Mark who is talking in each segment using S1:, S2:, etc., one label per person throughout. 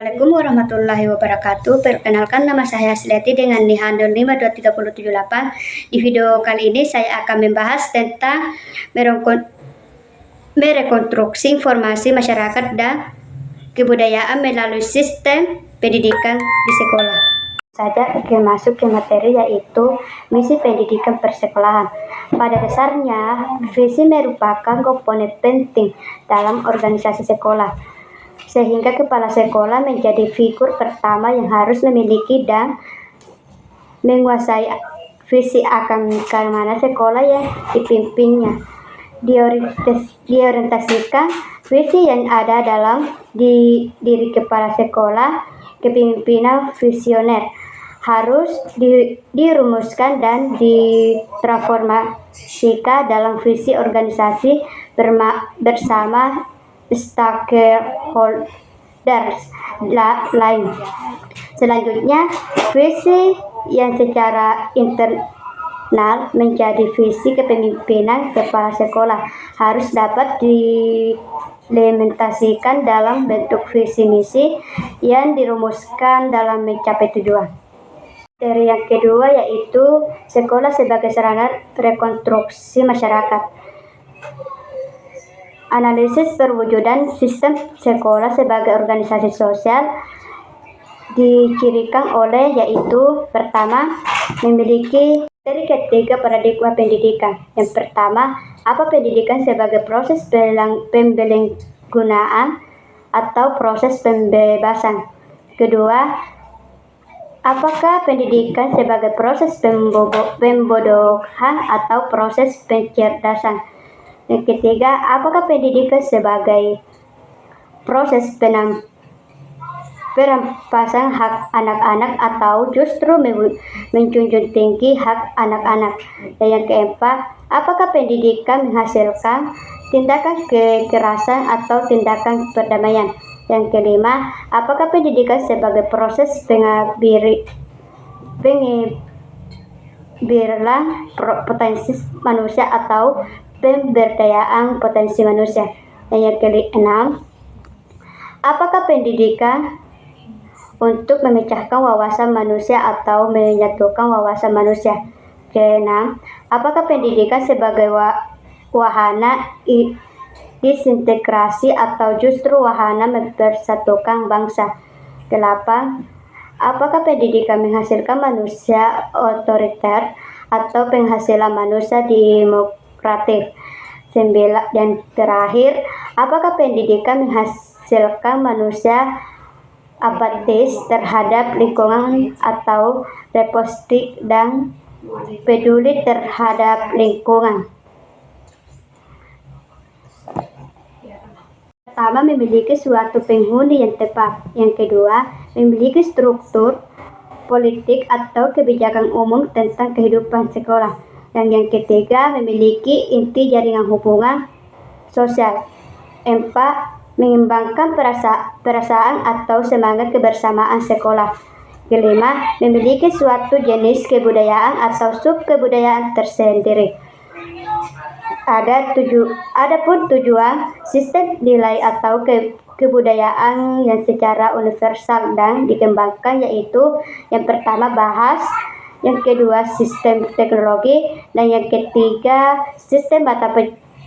S1: Assalamualaikum warahmatullahi wabarakatuh. Perkenalkan, nama saya Sliati dengan NIH 052378. Di video kali ini saya akan membahas tentang merekonstruksi informasi masyarakat dan kebudayaan melalui sistem pendidikan di sekolah. Saja masuk ke materi, yaitu misi pendidikan persekolahan. Pada dasarnya, visi merupakan komponen penting dalam organisasi sekolah, sehingga kepala sekolah menjadi figur pertama yang harus memiliki dan menguasai visi akan kemana sekolah yang dipimpinnya. Diorientasikan visi yang ada dalam diri kepala sekolah, kepemimpinan visioner harus dirumuskan dan ditransformasikan dalam visi organisasi bersama stakeholders lain. Selanjutnya, visi yang secara internal menjadi visi kepemimpinan kepala sekolah harus dapat diimplementasikan dalam bentuk visi misi yang dirumuskan dalam mencapai tujuan. Materi yang kedua yaitu sekolah sebagai sarana rekonstruksi masyarakat. Analisis perwujudan sistem sekolah sebagai organisasi sosial dicirikan oleh yaitu pertama, memiliki dari ketiga paradigma pendidikan. Yang pertama, apa pendidikan sebagai proses pembelajaran atau proses pembebasan. Kedua, apakah pendidikan sebagai proses pembodohan atau proses pencerdasan. Yang ketiga, apakah pendidikan sebagai proses perampasan hak anak-anak atau justru menjunjung tinggi hak anak-anak. Dan yang keempat, apakah pendidikan menghasilkan tindakan kekerasan atau tindakan perdamaian. Yang kelima, apakah pendidikan sebagai proses pengambilan potensi manusia atau pemberdayaan potensi manusia. Dan yang keenam, apakah pendidikan untuk memecahkan wawasan manusia atau menyatukan wawasan manusia. Keenam, apakah pendidikan sebagai wahana disintegrasi atau justru wahana mempersatukan bangsa. Kedelapan, apakah pendidikan menghasilkan manusia otoriter atau penghasilan manusia demokratik. Dan terakhir, apakah pendidikan menghasilkan manusia apatis terhadap lingkungan atau repostik dan peduli terhadap lingkungan. Pertama, memiliki suatu penghuni yang tepat. Yang kedua, memiliki struktur politik atau kebijakan umum tentang kehidupan sekolah. Dan yang ketiga, memiliki inti jaringan hubungan sosial. Empat, mengembangkan perasaan atau semangat kebersamaan sekolah. Kelima, memiliki suatu jenis kebudayaan atau subkebudayaan tersendiri. Adapun tujuan sistem nilai atau kebudayaan yang secara universal dan dikembangkan yaitu yang pertama bahas, yang kedua sistem teknologi, dan yang ketiga sistem mata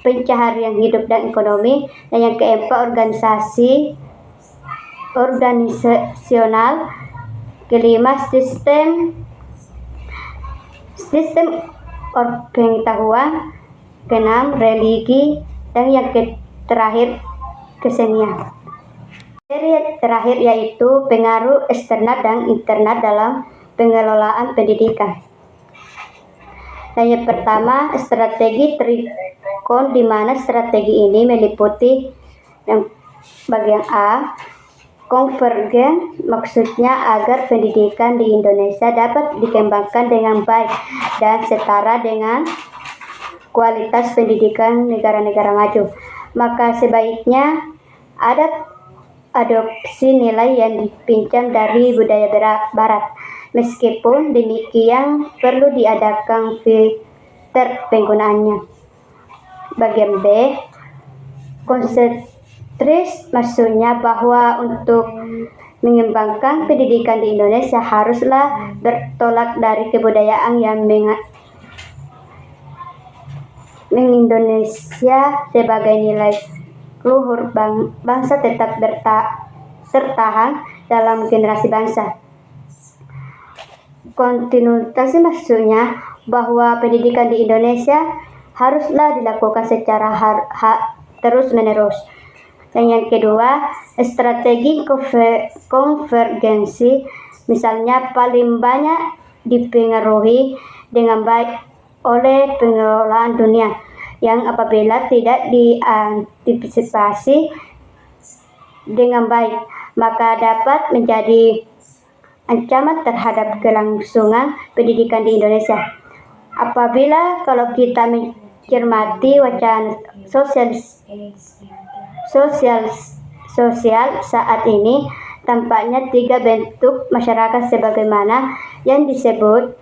S1: pencaharian hidup dan ekonomi, dan yang keempat organisasional, kelima sistem pengetahuan, keenam religi, dan yang terakhir kesenian. Materi terakhir yaitu pengaruh eksternal dan internal dalam pengelolaan pendidikan. Dan yang pertama, strategi trikon, di mana strategi ini meliputi yang bagian A, konvergen, maksudnya agar pendidikan di Indonesia dapat dikembangkan dengan baik dan setara dengan kualitas pendidikan negara-negara maju, maka sebaiknya ada adopsi nilai yang dipinjam dari budaya barat. Meskipun demikian, perlu diadakan filter penggunaannya. Bagian B, konsentris, maksudnya bahwa untuk Mengembangkan pendidikan di Indonesia haruslah bertolak dari kebudayaan yang Indonesia sebagai nilai luhur bangsa tetap tertahan dalam generasi bangsa. Kontinuitas maksudnya bahwa pendidikan di Indonesia haruslah dilakukan secara terus-menerus. Dan yang kedua, strategi konvergensi, misalnya paling banyak dipengaruhi dengan baik oleh pengelolaan dunia, yang apabila tidak diantisipasi dengan baik, maka dapat menjadi ancaman terhadap kelangsungan pendidikan di Indonesia. Kalau kita mencermati wacana sosial saat ini, tampaknya 3 bentuk masyarakat sebagaimana yang disebut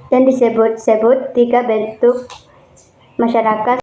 S1: 3 bentuk masyarakat